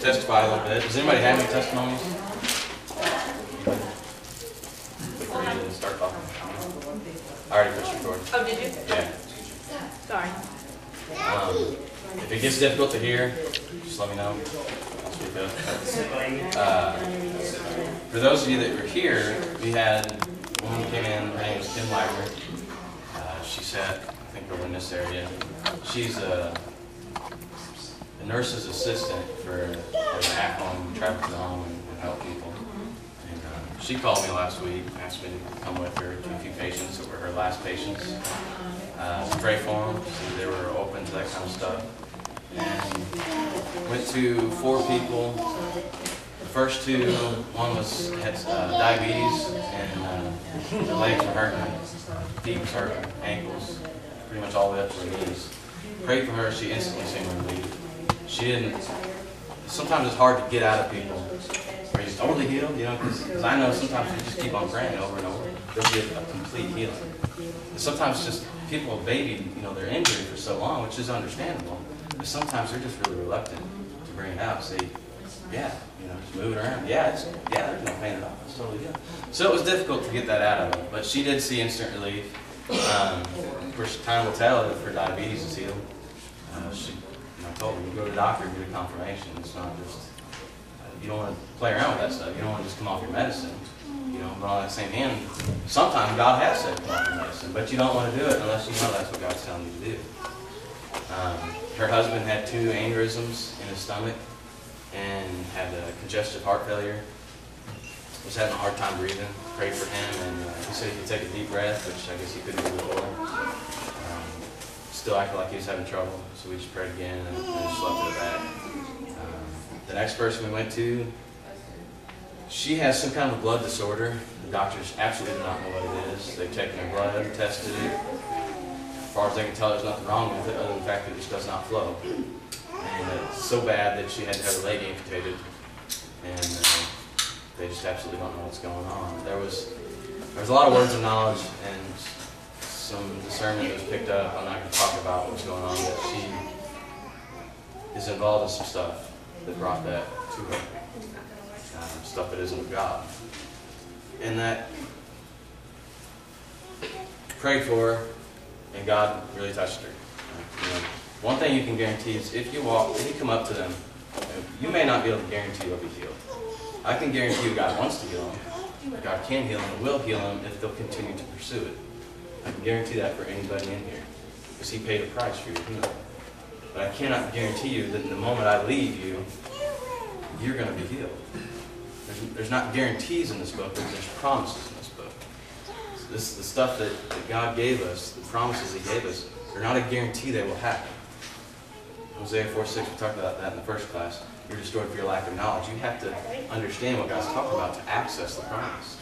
Testify a little bit. Does anybody have any testimonies? Before you start talking. I already pushed record. Oh, did you? Yeah. Sorry. If it gets difficult to hear, just let me know. I'll speak up. For those of you that were here, we had a woman who came in. Her name is Kim Wagner. She sat, I think, over in this area. She's a nurse's assistant for an at-home, travel to the home and help people. And she called me last week, asked me to come with her to a few patients that were her last patients. Pray for them, so they were open to that kind of stuff. And went to 4 people. The first 2, one had diabetes, and her legs were hurting, feet was hurting, ankles, pretty much all the way up to her knees. Prayed for her, she instantly seemed relieved. She didn't, sometimes it's hard to get out of people. Are you totally healed? You know, because I know sometimes you just keep on praying over and over. There'll be a complete healing. And sometimes just people have babied, their injury for so long, which is understandable. But sometimes they're just really reluctant to bring it out. Say, yeah, just move it around. Yeah, there's no pain at all. It's totally healed. So it was difficult to get that out of them. But she did see instant relief. Of course, time will tell if her diabetes is healed. I told her, you go to the doctor and get a confirmation. It's not just, you don't want to play around with that stuff. You don't want to just come off your medicine. But on that same hand, sometimes God has said come off your medicine, but you don't want to do it unless you know that's what God's telling you to do. Her husband had 2 aneurysms in his stomach and had a congestive heart failure. Was having a hard time breathing. Prayed for him, and he said he could take a deep breath, which I guess he couldn't do before. Still acted like he was having trouble, so we just prayed again and just left it at that. The next person we went to, she has some kind of a blood disorder. The doctors absolutely do not know what it is. They've taken her blood, tested it. As far as they can tell, there's nothing wrong with it other than the fact that it just does not flow. And it's so bad that she had to have her leg amputated. And they just absolutely don't know what's going on. There was a lot of words of knowledge and some discernment was picked up. I'm not going to talk about what's going on, but she is involved in some stuff that brought that to her. Stuff that isn't of God. And that prayed for her, and God really touched her. One thing you can guarantee is if you come up to them, you may not be able to guarantee you'll be healed. I can guarantee you God wants to heal them. God can heal them and will heal them if they'll continue to pursue it. I can guarantee that for anybody in here, because He paid a price for your healing. But I cannot guarantee you that in the moment I leave you, you're going to be healed. There's not guarantees in this book, but there's promises in this book. The stuff that God gave us, the promises He gave us, they're not a guarantee they will happen. Hosea 4:6, we talked about that in the first class. You're destroyed for your lack of knowledge. You have to understand what God's talking about to access the promise.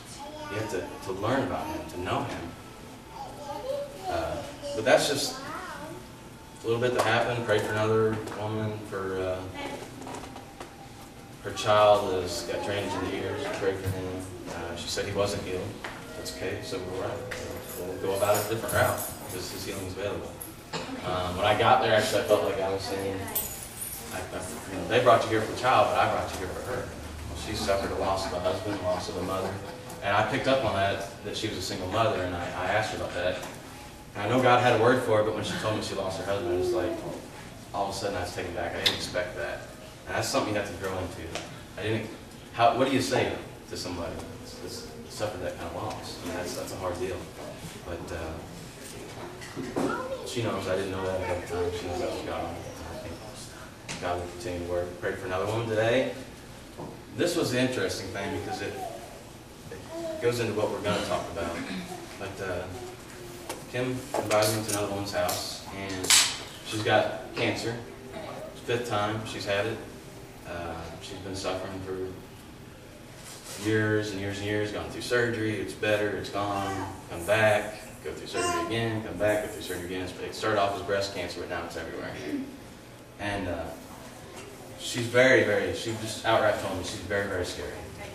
You have to learn about Him, to know Him. But that's just a little bit that happened. Prayed for another woman for her child has got drainage in the ears. Prayed for him. She said he wasn't healed. That's okay. So we'll go about it a different route because his healing is available. When I got there, actually, I felt like I was saying, they brought you here for a child, but I brought you here for her. Well, she suffered a loss of a husband, loss of a mother. And I picked up on that she was a single mother, and I asked her about that. And I know God had a word for her, but when she told me she lost her husband, it was like, all of a sudden I was taken back. I didn't expect that. And that's something you have to grow into. What do you say to somebody that's suffered that kind of loss? I mean, that's a hard deal. But she knows I didn't know that at the time. She knows that was God. I think God will continue to work. Prayed for another woman today. This was the interesting thing because it goes into what we're going to talk about. But Kim invited me to another woman's house, and she's got cancer. It's 5th time she's had it. She's been suffering for years and years and years, gone through surgery, it's better, it's gone, come back, go through surgery again, come back, go through surgery again. It started off as breast cancer, but now it's everywhere. And she's she just outright told me she's very, very scary,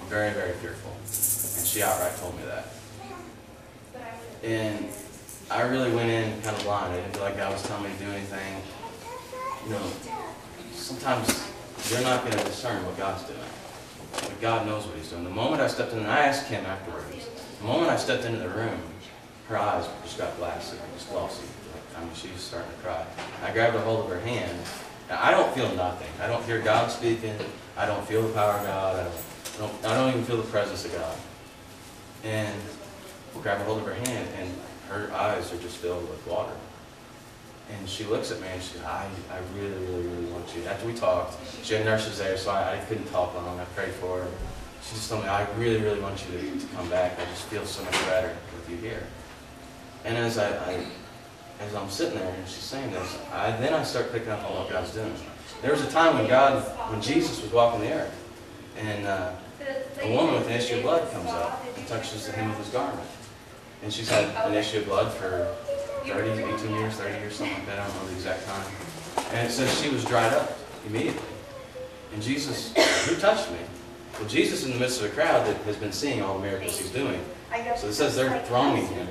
very, very fearful. And she outright told me that. And I really went in kind of blind. I didn't feel like God was telling me to do anything. Sometimes you're not going to discern what God's doing. But God knows what He's doing. The moment I stepped in, and I asked Kim afterwards, the moment I stepped into the room, her eyes just got glassy, just glossy. I mean, she was starting to cry. I grabbed a hold of her hand. Now, I don't feel nothing. I don't hear God speaking. I don't feel the power of God. I don't even feel the presence of God. And I grabbed a hold of her hand, and her eyes are just filled with water. And she looks at me and she goes, I really, really, really want you. After we talked, she had nurses there, so I couldn't talk long. I prayed for her. She just told me, I really, really want you to come back. I just feel so much better with you here. And as I'm sitting there and she's saying this, then I start picking up on what God's doing. There was a time when Jesus was walking the earth, and a woman with an issue of blood comes up and touches the hem of His garment. And she's had an issue of blood for 18 years, 30 years, something like that. I don't know the exact time. And it says she was dried up immediately. And Jesus, who touched me? Well, Jesus in the midst of a crowd that has been seeing all the miracles He's doing. So it says they're thronging Him.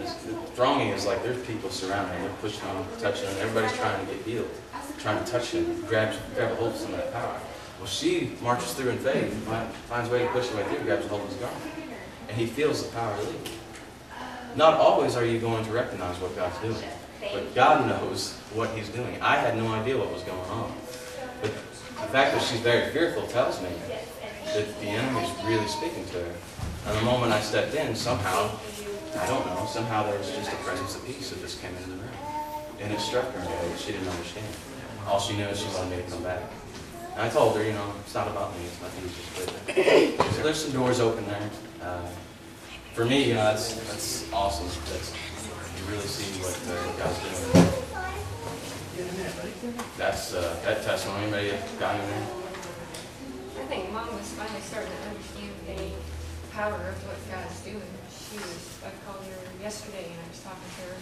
Thronging is like there's people surrounding Him. They're pushing on Him, touching Him. Everybody's trying to get healed, trying to touch Him, grab a hold of some of that power. Well, she marches through in faith, finds a way to push her way through, grabs a hold of His garment. And He feels the power leave. Not always are you going to recognize what God's doing, but God knows what He's doing. I had no idea what was going on. But the fact that she's very fearful tells me that the enemy is really speaking to her. And the moment I stepped in, somehow, I don't know, somehow there was just a presence of peace that just came into the room. And it struck her in a way that she didn't understand. All she knew is she wanted me to come back. And I told her, it's not about me, it's not you, just good. So there's some doors open there. For me, that's awesome. You really see what God's doing. That's that testimony. Anybody got anything? I think Mom was finally starting to understand the power of what God's doing. I called her yesterday and I was talking to her,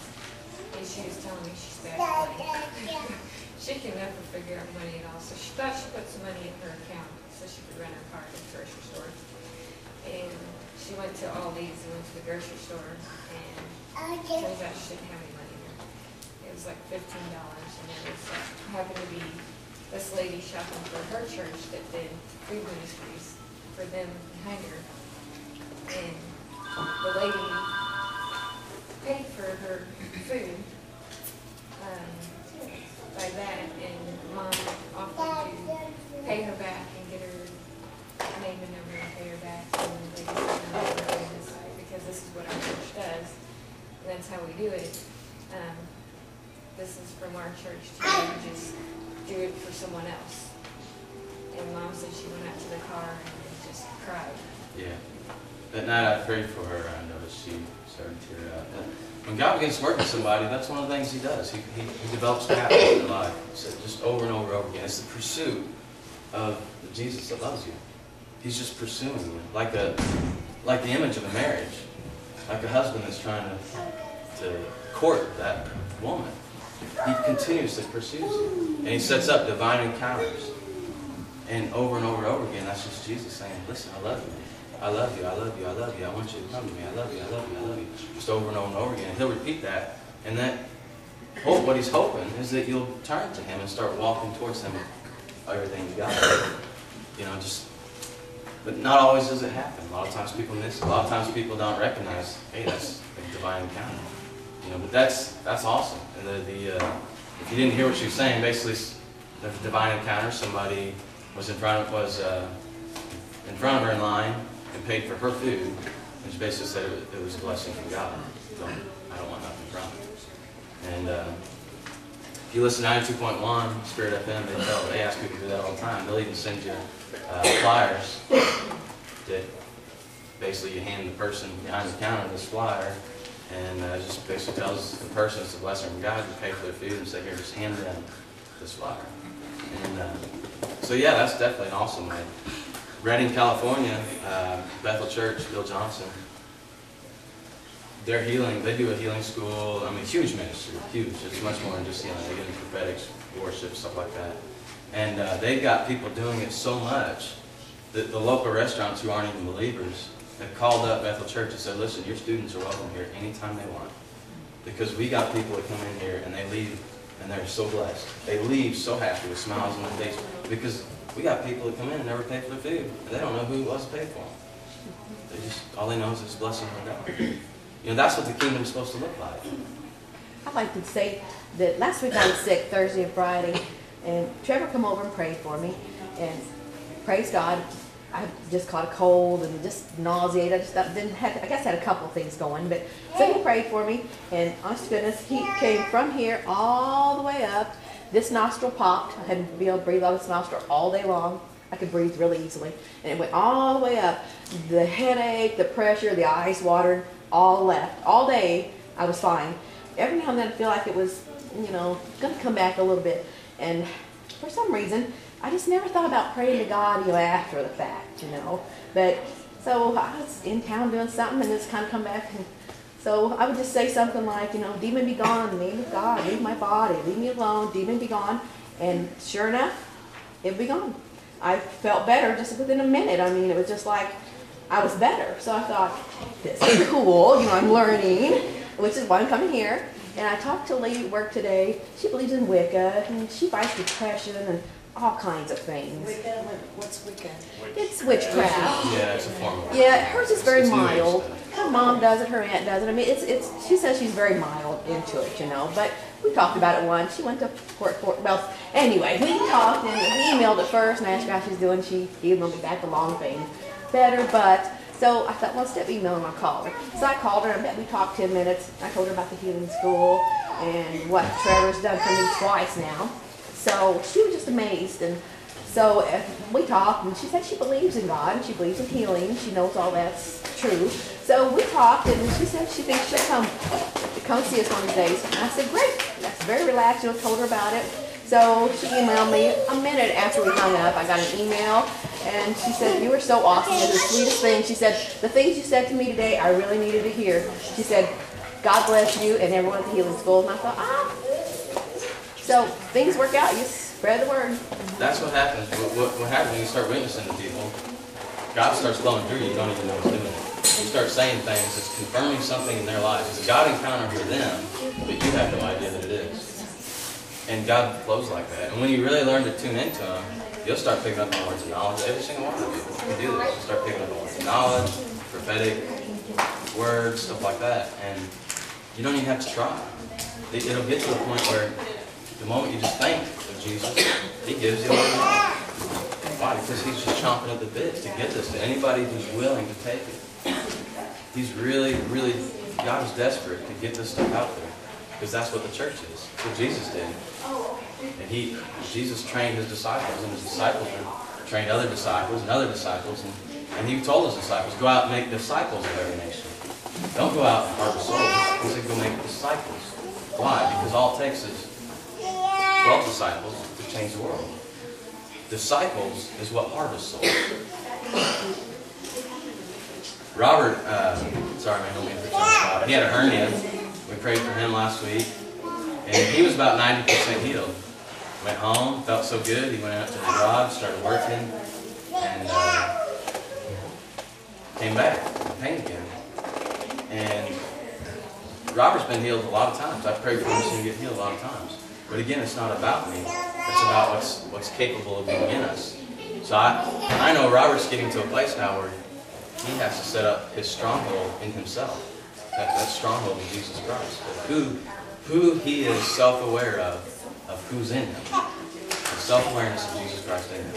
and she was telling me she's bad at money. She can never figure out money at all. So she thought she put some money in her account so she could rent her car at the grocery store. And she went to Aldi's and went to the grocery store, and turns out she didn't have any money there. It was like $15, and it was happened to be this lady shopping for her church that did food ministries for them behind her. And the lady paid for her food by that, and Mom offered to pay her back and get her name and number and pay her back. And the lady said, no, we're doing this because this is what our church does. And that's how we do it. This is from our church too. We just do it for someone else. And Mom said she went out to the car and just cried. Yeah. That night I prayed for her, and I noticed she started to tear out. When God begins to work with somebody, that's one of the things He does. He develops habits in their life. So just over and over and over again. It's the pursuit of the Jesus that loves you. He's just pursuing you, like the image of a marriage, like a husband that's trying to court that woman. He continuously pursues you, and He sets up divine encounters. And over and over again, that's just Jesus saying, listen, I love you. I love you, I love you, I love you. I want you to come to me. I love you, I love you, I love you. Just over and over and over again. And He'll repeat that. And what He's hoping is that you'll turn to Him and start walking towards Him with everything you got. But not always does it happen. A lot of times people miss it. A lot of times people don't recognize, hey, that's a divine encounter. But that's awesome. And if you didn't hear what she was saying, basically, the divine encounter, somebody was in front of her in line and paid for her food, and she basically said it was a blessing from God. I don't want nothing from it. And if you listen to 92.1 Spirit FM, they ask people to do that all the time. They'll even send you flyers that basically you hand the person behind the counter this flyer, and it just basically tells the person it's a blessing from God. You pay for their food and say, here, just hand them this flyer. And so yeah, that's definitely an awesome way. Redding, California, Bethel Church, Bill Johnson, they're healing. They do a healing school. I mean, huge ministry, huge. It's much more than just healing. They get into prophetic worship, stuff like that. And they've got people doing it so much that the local restaurants who aren't even believers have called up Bethel Church and said, listen, your students are welcome here anytime they want. Because we got people that come in here and they leave and they're so blessed. They leave so happy with smiles on their face because We got people that come in and never pay for their food. And they don't know who it was that paid for them. They just, all they know is this blessing from God. You know, that's what the kingdom's supposed to look like. I'd like to say that last week I was sick, Thursday and Friday, and Trevor come over and prayed for me, and praise God, I just caught a cold and just nauseated. I just didn't have, I guess I had a couple of things going, but so he prayed for me, and honest to goodness, he came from here all the way up. This nostril popped. I hadn't been able to breathe out of this nostril all day long. I could breathe really easily, and it went all the way up. The headache, the pressure, the eyes watered, all left. All day I was fine. Every now and then I feel like it was, you know, going to come back a little bit, and for some reason I just never thought about praying to God, you know, after the fact, you know. But so I was in town doing something, and it's kind of come back, and so I would just say something like, you know, demon be gone, name of God, leave my body, leave me alone, demon be gone, and sure enough, it would be gone. I felt better just within a minute. I mean, it was just like I was better. So I thought, this is cool, you know, I'm learning, which is why I'm coming here. And I talked to a lady at work today. She believes in Wicca, and she fights depression and all kinds of things. Wicca? What's Wicca? It's witchcraft. Yeah, it's a form of Yeah, hers is very It's New Age mild. stuff. Her mom does it, her aunt does it. I mean, she says she's very mild into it, you know. But we talked about it once. She went to well, anyway, we talked and we emailed at first and I asked her how she's doing. She emailed me back the long thing. Better, but so I thought, well, instead of emailing, I'll call her. So I called her, and I bet we talked 10 minutes. I told her about the healing school and what Trevor's done for me twice now. So she was just amazed. And so we talked, and she said she believes in God, and she believes in healing. She knows all that's true. So we talked, and she said she thinks she'll come see us one of these days. And I said, great. That's very relaxed. You know, told her about it. So she emailed me a minute after we hung up. I got an email, and she said, you were so awesome. You're the sweetest thing. She said, the things you said to me today, I really needed to hear. She said, God bless you and everyone at the healing school. And I thought, So things work out. You spread the word. That's what happens. What happens when you start witnessing to people, God starts flowing through you. You don't even know He's doing it. You start saying things that's confirming something in their lives. It's a God encounter for them, but you have no idea that it is. And God flows like that. And when you really learn to tune into Him, you'll start picking up on words of knowledge. Every single one of you can do this. You'll start picking up on words of knowledge, prophetic words, stuff like that. And you don't even have to try. It'll get to a point where the moment you just think of Jesus, He gives you what you want. Why? Because He's just chomping at the bit to get this to anybody who's willing to take it. He's really, really, God is desperate to get this stuff out there. Because that's what the church is. That's what Jesus did. And Jesus trained His disciples, and His disciples trained other disciples and other disciples. And He told His disciples, go out and make disciples of every nation. Don't go out and harvest souls. He said, go make disciples. Why? Because all it takes is 12 disciples to change the world. Disciples is what harvests souls. Robert, sorry, man, don't mean to put you on the spot. He had a hernia. We prayed for him last week. And he was about 90% healed. Went home, felt so good. He went out to the garage, started working, and came back with pain again. And Robert's been healed a lot of times. I've prayed for him to get healed a lot of times. But again, it's not about me. It's about what's capable of being in us. So I know Robert's getting to a place now where he has to set up his stronghold in himself. That stronghold of Jesus Christ. Who he is self-aware of who's in him. The self-awareness of Jesus Christ in him.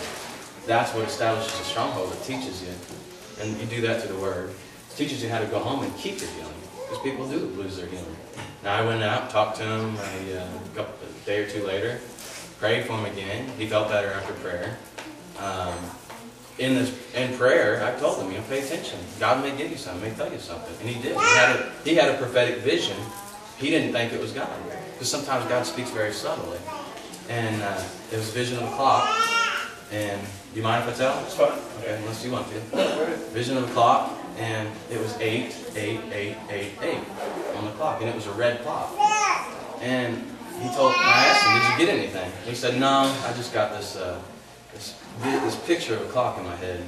That's what establishes a stronghold. It teaches you. And you do that through the Word. It teaches you how to go home and keep your healing. Because people do lose their healing. Now I went out, talked to him a day or two later, prayed for him again. He felt better after prayer. In prayer, I told him, pay attention. God may give you something, may tell you something. And He did. He had a prophetic vision. He didn't think it was God. Because sometimes God speaks very subtly. And it was a vision of a clock. And do you mind if I tell? It's fine. Okay, unless you want to. Vision of a clock. And it was 8, 8, 8, 8, 8 on the clock. And it was a red clock. And I asked him, did you get anything? And he said, no, I just got this picture of a clock in my head.